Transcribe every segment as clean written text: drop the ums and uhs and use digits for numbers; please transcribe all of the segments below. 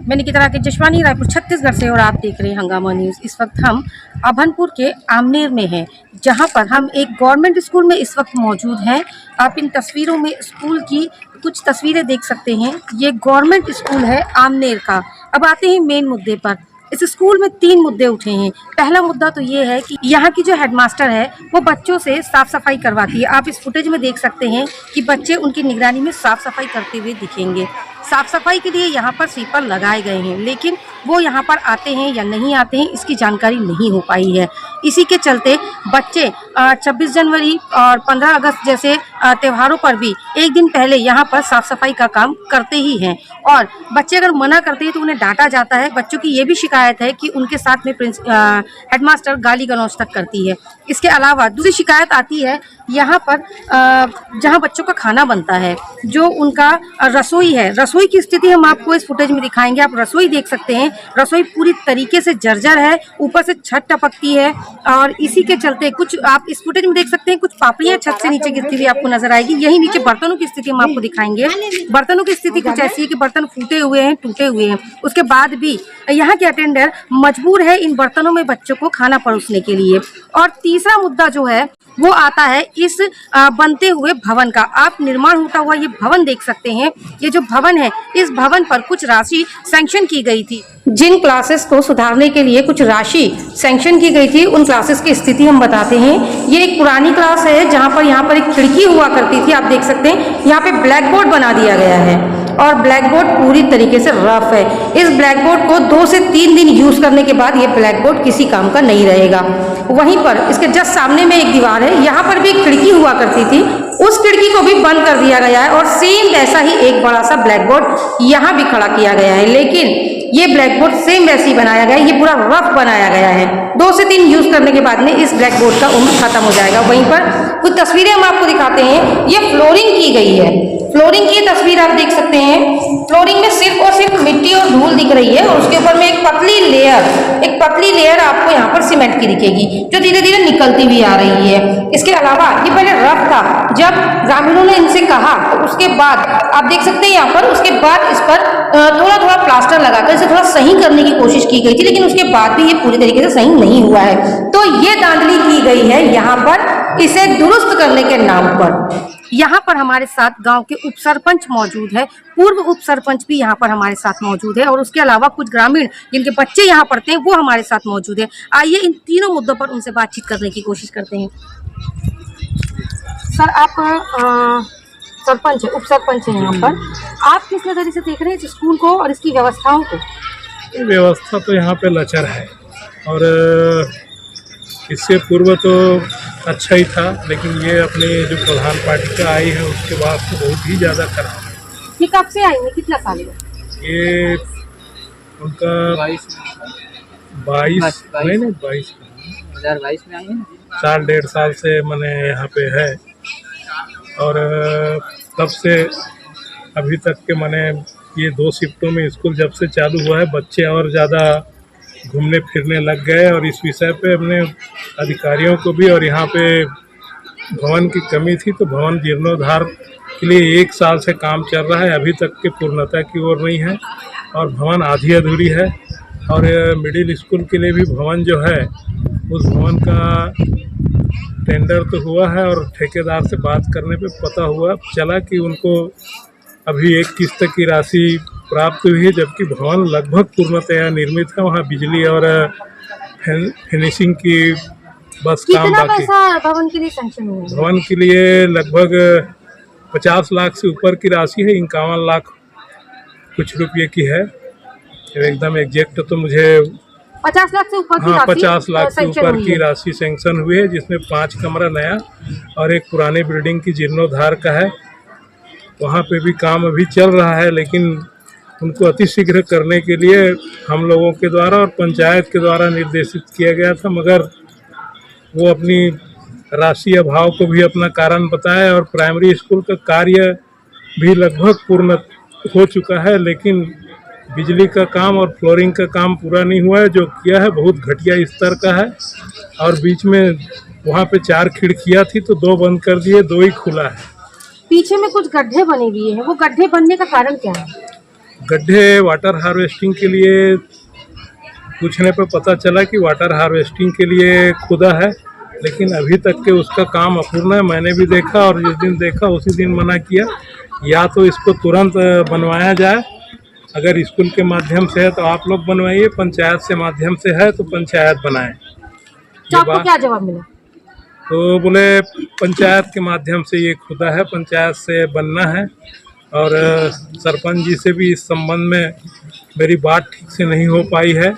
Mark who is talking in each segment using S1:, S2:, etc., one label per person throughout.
S1: मैं निकिता राकेश जशवानी, रायपुर छत्तीसगढ़ से, और आप देख रहे हैं हंगामा न्यूज़। इस वक्त हम अभनपुर के आमनेर में हैं, जहां पर हम एक गवर्नमेंट स्कूल में इस वक्त मौजूद हैं। आप इन तस्वीरों में स्कूल की कुछ तस्वीरें देख सकते हैं। ये गवर्नमेंट स्कूल है आमनेर का। अब आते हैं मेन मुद्दे पर। इस स्कूल में 3 मुद्दे उठे हैं। पहला मुद्दा तो ये है कि यहाँ की जो हेडमास्टर है वो बच्चों से साफ सफाई करवाती है। आप इस फुटेज में देख सकते हैं कि बच्चे उनकी निगरानी में साफ सफाई करते हुए दिखेंगे। साफ सफाई के लिए यहाँ पर स्वीपर लगाए गए हैं, लेकिन वो यहाँ पर आते हैं या नहीं आते हैं इसकी जानकारी नहीं हो पाई है। इसी के चलते बच्चे 26 जनवरी और 15 अगस्त जैसे त्योहारों पर भी एक दिन पहले यहाँ पर साफ सफाई का काम करते ही हैं, और बच्चे अगर मना करते हैं तो उन्हें डांटा जाता है। बच्चों की ये भी शिकायत है कि उनके साथ में हेडमास्टर गाली गलौज तक करती है। इसके अलावा दूसरी शिकायत आती है यहाँ पर जहाँ बच्चों का खाना बनता है, जो उनका रसोई है। रसोई की स्थिति हम आपको इस फुटेज में दिखाएंगे। आप रसोई देख सकते हैं, रसोई पूरी तरीके से जर्जर है, ऊपर से छत टपकती है, और इसी के चलते कुछ आप इस फुटेज में देख सकते हैं कुछ पापड़ियाँ छत से नीचे गिरती हुई आपको नजर आएगी। यही नीचे बर्तनों की स्थिति हम आपको दिखाएंगे। बर्तनों की स्थिति कुछ ऐसी है कि बर्तन फूटे हुए हैं, टूटे हुए हैं। उसके बाद भी यहाँ के अटेंडर मजबूर है इन बर्तनों में बच्चों को खाना परोसने के लिए। और तीसरा मुद्दा जो है वो आता है इस बनते हुए भवन का। आप निर्माण होता हुआ ये भवन देख सकते हैं। ये जो भवन है, इस भवन पर कुछ राशि सैंक्शन की गई थी। जिन क्लासेस को सुधारने के लिए कुछ राशि सैंक्शन की गई थी, उन क्लासेस की स्थिति हम बताते हैं। ये एक पुरानी क्लास है जहाँ पर यहाँ पर एक खिड़की हुआ करती थी। आप देख सकते हैं यहाँ पे ब्लैक बोर्ड बना दिया गया है, और ब्लैक बोर्ड पूरी तरीके से रफ है। इस ब्लैक बोर्ड को 2 से 3 दिन यूज करने के बाद ये ब्लैक बोर्ड किसी काम का नहीं रहेगा। वहीं पर इसके जस्ट सामने में एक दीवार है, यहाँ पर भी एक खिड़की हुआ करती थी, उस खिड़की को भी बंद कर दिया गया है, और सेम वैसा ही एक बड़ा सा ब्लैक बोर्ड यहाँ भी खड़ा किया गया है। लेकिन ये ब्लैक बोर्ड सेम वैसे ही बनाया गया है, ये पूरा रफ बनाया गया है। 2 से 3 यूज करने के बाद में इस ब्लैक बोर्ड का उम्र खत्म हो जाएगा। वहीं पर कुछ तस्वीरें हम आपको दिखाते हैं। ये फ्लोरिंग की गई है। फ्लोरिंग की तस्वीर आप देख सकते हैं। फ्लोरिंग में सिर्फ और सिर्फ मिट्टी और धूल दिख रही है, और उसके ऊपर में एक पतली लेयर आपको यहाँ पर सीमेंट की दिखेगी, जो धीरे धीरे निकलती हुई आ रही है। इसके अलावा ये पहले रफ था। जब ग्रामीणों ने इनसे कहा तो उसके बाद आप देख सकते हैं यहाँ पर, उसके बाद इस पर थोड़ा थोड़ा प्लास्टर लगाकर इसे थोड़ा सही करने की कोशिश की गई थी, लेकिन उसके बाद भी ये पूरी तरीके से सही नहीं हुआ है। तो ये धांधली की गई है यहाँ पर इसे दुरुस्त करने के नाम पर। यहाँ पर हमारे साथ गांव के उप सरपंच मौजूद है, पूर्व उप सरपंच भी यहाँ पर हमारे साथ मौजूद है, और उसके अलावा कुछ ग्रामीण जिनके बच्चे यहाँ पढ़ते हैं वो हमारे साथ मौजूद है। आइए इन तीनों मुद्दों पर उनसे बातचीत करने की कोशिश करते हैं। सर, आप सरपंच है, उप सरपंच है यहाँ पर। आप किस नजरिए से देख रहे हैं इस स्कूल को और इसकी व्यवस्थाओं को?
S2: व्यवस्था तो यहाँ पे लचर है, और इससे पूर्व तो अच्छा ही था, लेकिन ये अपने जो प्रधान पार्टी का आई है उसके बाद तो बहुत ही ज़्यादा खराब है।
S1: ये कब से आई है, कितना साल हुआ?
S2: ये उनका 22
S3: 2022 में आई है।
S2: 1.5 साल से मैंने यहाँ पे है, और तब से अभी तक के मैंने ये 2 शिफ्टों में स्कूल जब से चालू हुआ है, बच्चे और ज़्यादा घूमने फिरने लग गए। और इस विषय पे हमने अधिकारियों को भी, और यहाँ पे भवन की कमी थी तो भवन जीर्णोद्धार के लिए 1 साल से काम चल रहा है, अभी तक के पूर्णता की ओर नहीं है, और भवन आधी अधूरी है। और मिडिल स्कूल के लिए भी भवन जो है, उस भवन का टेंडर तो हुआ है, और ठेकेदार से बात करने पे पता हुआ चला कि उनको अभी 1 किस्त की राशि प्राप्त हुई है, जबकि भवन लगभग पूर्णतया निर्मित है। वहाँ बिजली और फिनिशिंग की बस काम बाकी।
S1: भवन के लिए सैंक्शन हुआ है?
S2: भवन के लिए लगभग 50 लाख से ऊपर की राशि है, 51 लाख कुछ रुपये की है। एकदम एग्जैक्ट तो मुझे
S1: 50 लाख से ऊपर की
S2: हाँ,
S1: राशि
S2: 50 लाख से ऊपर की राशि सैंक्शन हुई है, जिसमें 5 कमरा नया और एक पुराने बिल्डिंग की जीर्णोद्धार का है। वहाँ पे भी काम अभी चल रहा है, लेकिन उनको अतिशीघ्र करने के लिए हम लोगों के द्वारा और पंचायत के द्वारा निर्देशित किया गया था, मगर वो अपनी राशि अभाव को भी अपना कारण बताया। और प्राइमरी स्कूल का कार्य भी लगभग पूर्ण हो चुका है, लेकिन बिजली का काम और फ्लोरिंग का काम पूरा नहीं हुआ है। जो किया है बहुत घटिया स्तर का है, और बीच में वहाँ पे 4 खिड़कियाँ थी तो 2 बंद कर दिए, 2 ही खुला है।
S1: पीछे में कुछ गड्ढे बने हुए हैं, वो गड्ढे बनने का कारण क्या है?
S2: गड्ढे वाटर हार्वेस्टिंग के लिए पूछने पे पता चला कि वाटर हार्वेस्टिंग के लिए खुदा है, लेकिन अभी तक के उसका काम अपूर्ण है। मैंने भी देखा और जिस दिन देखा उसी दिन मना किया। या तो इसको तुरंत बनवाया जाए, अगर स्कूल के माध्यम से है तो आप लोग बनवाइए, पंचायत से माध्यम से है तो पंचायत बनाए।
S1: तो आपको क्या जवाब मिला?
S2: तो बोले पंचायत के माध्यम से ये खुदा है, पंचायत से बनना है। और सरपंच जी से भी इस संबंध में मेरी बात ठीक से नहीं हो पाई है,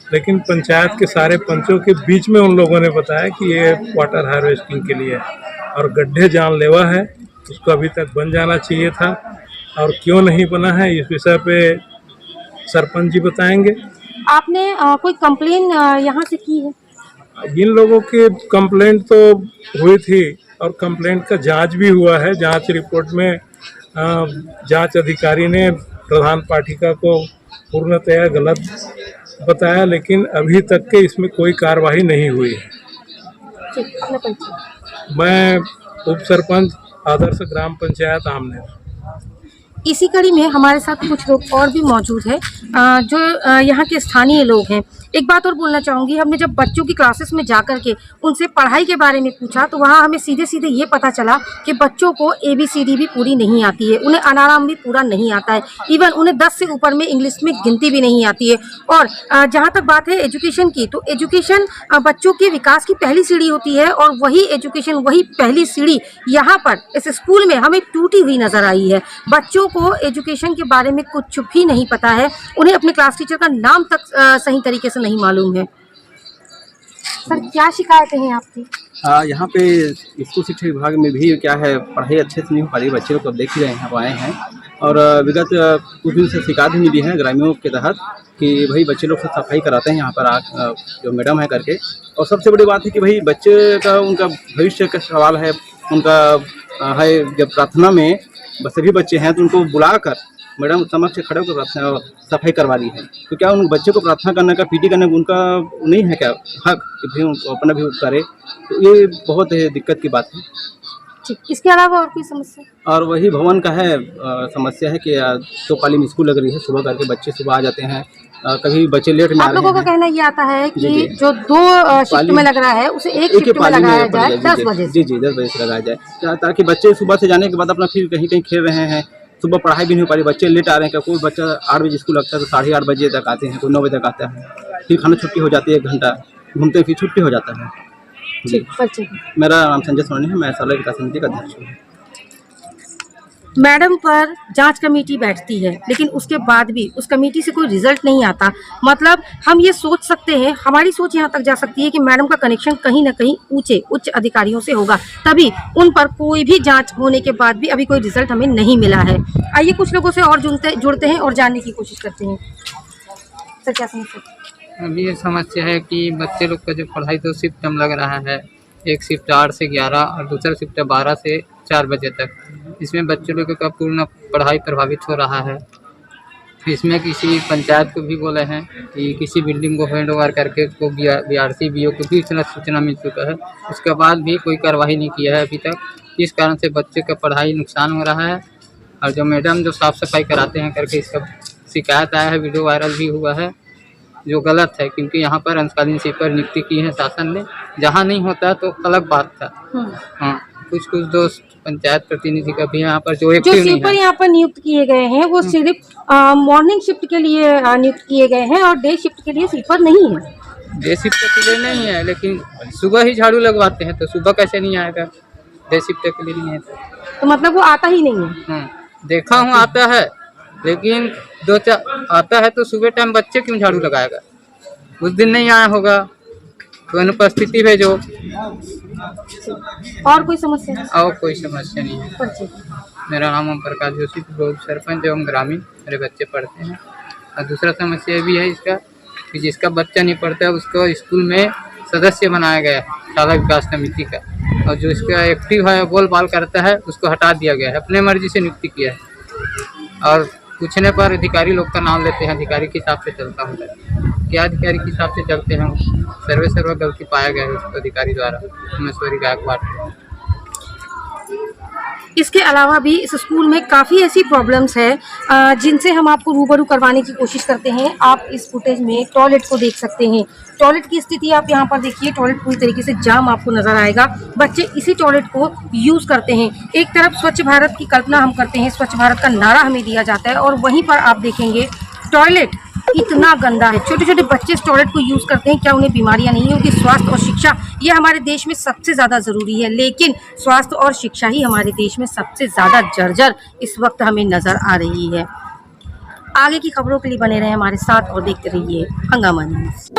S2: लेकिन पंचायत के सारे पंचों के बीच में उन लोगों ने बताया कि ये वाटर हार्वेस्टिंग के लिए है और गड्ढे जानलेवा है, उसको अभी तक बन जाना चाहिए था। और क्यों नहीं बना है इस विषय पे सरपंच जी बताएंगे।
S1: आपने कोई कंप्लेन यहाँ से की है?
S2: इन लोगों की कंप्लेंट तो हुई थी और कंप्लेंट का जांच भी हुआ है। जांच रिपोर्ट में जांच अधिकारी ने प्रधान पाठिका को पूर्णतया गलत बताया, लेकिन अभी तक के इसमें कोई कार्रवाई नहीं हुई है।
S1: ठीक, अपना परिचय।
S2: मैं उप सरपंच आदर्श ग्राम पंचायत आमनेर।
S1: इसी कड़ी में हमारे साथ कुछ लोग और भी मौजूद हैं जो यहाँ के स्थानीय लोग हैं। एक बात और बोलना चाहूँगी, हमने जब बच्चों की क्लासेस में जाकर के उनसे पढ़ाई के बारे में पूछा तो वहाँ हमें सीधे सीधे ये पता चला कि बच्चों को ABCD भी पूरी नहीं आती है, उन्हें अनाराम भी पूरा नहीं आता है, इवन उन्हें 10 से ऊपर में इंग्लिश में गिनती भी नहीं आती है। और जहाँ तक बात है एजुकेशन की, तो एजुकेशन बच्चों के विकास की पहली सीढ़ी होती है और वही एजुकेशन, वही पहली सीढ़ी यहाँ पर इस स्कूल में हमें टूटी हुई नज़र आई है। बच्चों को एजुकेशन के बारे में कुछ भी नहीं पता है, उन्हें अपने क्लास टीचर का नाम तक सही तरीके से नहीं मालूम है। सर, क्या शिकायतें हैं आपकी?
S3: यहाँ पे स्कूल शिक्षा विभाग में भी क्या है, पढ़ाई अच्छे से नहीं हो पा रही। बच्चे लोग तो देख ही रहे हैं, आए हैं और विगत कुछ दिन से शिकायत भी मिली है ग्रामीणों के तहत कि भाई बच्चे लोग से सफाई कराते हैं यहाँ पर जो मैडम है करके। और सबसे बड़ी बात है कि भाई बच्चे का, उनका भविष्य का सवाल है, उनका है। जब प्रार्थना में सभी बच्चे हैं तो उनको बुलाकर मैडम समक्ष खड़े होकर सफाई करवा दी है। तो क्या उन बच्चे को प्रार्थना करने का, PT करने का उनका नहीं है क्या हक कि भाई उनको अपना भी करे? तो ये बहुत दिक्कत की बात है।
S1: ठीक, इसके अलावा और कोई समस्या?
S3: और वही भवन का है समस्या है कि 2 पाली में स्कूल लग रही है, सुबह करके बच्चे सुबह आ जाते हैं, कभी बच्चे लेट में आ
S1: आप
S3: रहे
S1: लोगों का
S3: हैं।
S1: कहना ये आता है कि
S3: जी।
S1: जो 2 शिफ्ट में लग रहा है उसे एक शिफ्ट में लगाया जाए 10 बजे से।
S3: जी 10 बजे से लगाया जाए, ताकि बच्चे सुबह से जाने के बाद अपना फिर कहीं कहीं खेल रहे हैं, सुबह पढ़ाई भी नहीं हो पा रही, बच्चे लेट आ रहे हैं। कोई बच्चा 8 बजे स्कूल लगता है तो 8:30 बजे तक आते हैं, कोई 9 बजे तक आता है, फिर खाना छुट्टी हो जाती है, 1 घंटा घूमते फिर छुट्टी हो जाता है। जी, मेरा नाम संजय सोनी है, मैं साला विकास समिति का अध्यक्ष हूँ।
S1: मैडम पर जांच कमेटी बैठती है, लेकिन उसके बाद भी उस कमेटी से कोई रिजल्ट नहीं आता। मतलब हम ये सोच सकते हैं, हमारी सोच यहाँ तक जा सकती है कि मैडम का कनेक्शन कहीं ना कहीं उच्च अधिकारियों से होगा, तभी उन पर कोई भी जांच होने के बाद भी अभी कोई रिजल्ट हमें नहीं मिला है। आइए कुछ लोगों से और जुड़ते हैं और जानने की कोशिश करते हैं। सर, क्या समस्या?
S4: अभी ये समस्या है कि बच्चे लोग का जो पढ़ाई 2 शिफ्ट में लग रहा है, एक शिफ्ट 8 से 11 और दूसरा शिफ्ट 12 से 4 बजे तक। इसमें बच्चे लोगों का पूर्ण पढ़ाई प्रभावित हो रहा है। इसमें किसी पंचायत को भी बोले हैं कि किसी बिल्डिंग को हैंड ओवर करके उसको BRC BO को भी इतना सूचना मिल चुका है, उसके बाद भी कोई कार्रवाई नहीं किया है अभी तक। इस कारण से बच्चे का पढ़ाई नुकसान हो रहा है। और जो मैडम जो साफ़ सफाई कराते हैं करके इसका शिकायत आया है, वीडियो वायरल भी हुआ है, जो गलत है, क्योंकि यहाँ पर अंशकालीन स्वीपर नियुक्ति की है शासन ने। जहाँ नहीं होता तो अलग बात था। हाँ, कुछ दोस्त पंचायत प्रतिनिधि का भी यहाँ पर जो
S1: स्वीपर यहाँ पर नियुक्त किए गए हैं वो सिर्फ मॉर्निंग शिफ्ट के लिए नियुक्त किए गए हैं और डे शिफ्ट के लिए स्वीपर नहीं है।
S4: डे शिफ्ट के लिए नहीं है, लेकिन सुबह ही झाड़ू लगवाते हैं, तो सुबह कैसे नहीं आएगा? डे शिफ्ट के लिए नहीं है
S1: तो मतलब वो आता ही नहीं है।
S4: देखा हूँ आता है, लेकिन 2-4 आता है तो सुबह टाइम बच्चे क्यों झाड़ू लगाएगा? उस दिन नहीं आया होगा तो अनुपस्थिति भेजो।
S1: और कोई समस्या?
S4: और कोई समस्या नहीं है। मेरा नाम ओम प्रकाश जोशी, सरपंच एवं ग्रामीण, मेरे बच्चे पढ़ते हैं। और दूसरा समस्या भी है इसका कि जिसका बच्चा नहीं पढ़ता है उसको स्कूल में सदस्य बनाया गया है शाला विकास समिति का, और जो इसका एक्टिव है, बोल बाल करता है, उसको हटा दिया गया है, अपने मर्जी से नियुक्ति किया है। और पूछने पर अधिकारी लोग का नाम लेते हैं, अधिकारी के हिसाब से चलता हूँ। क्या अधिकारी के हिसाब से चलते हैं? सर्व गलती पाया गया है उसको अधिकारी द्वारा, उमेश्वरी गायकवाड़।
S1: इसके अलावा भी इस स्कूल में काफ़ी ऐसी प्रॉब्लम्स है जिनसे हम आपको रूबरू करवाने की कोशिश करते हैं। आप इस फुटेज में टॉयलेट को देख सकते हैं। टॉयलेट की स्थिति आप यहाँ पर देखिए, टॉयलेट पूरी तरीके से जाम आपको नजर आएगा। बच्चे इसी टॉयलेट को यूज़ करते हैं। एक तरफ स्वच्छ भारत की कल्पना हम करते हैं, स्वच्छ भारत का नारा हमें दिया जाता है, और वहीं पर आप देखेंगे टॉयलेट इतना गंदा है। छोटे छोटे बच्चे इस टॉयलेट को यूज़ करते हैं। क्या उन्हें बीमारियां नहीं होंगी? स्वास्थ्य और शिक्षा ये हमारे देश में सबसे ज़्यादा ज़रूरी है, लेकिन स्वास्थ्य और शिक्षा ही हमारे देश में सबसे ज़्यादा जर्जर इस वक्त हमें नज़र आ रही है। आगे की खबरों के लिए बने रहें हमारे साथ और देखते रहिए हंगामा न्यूज़।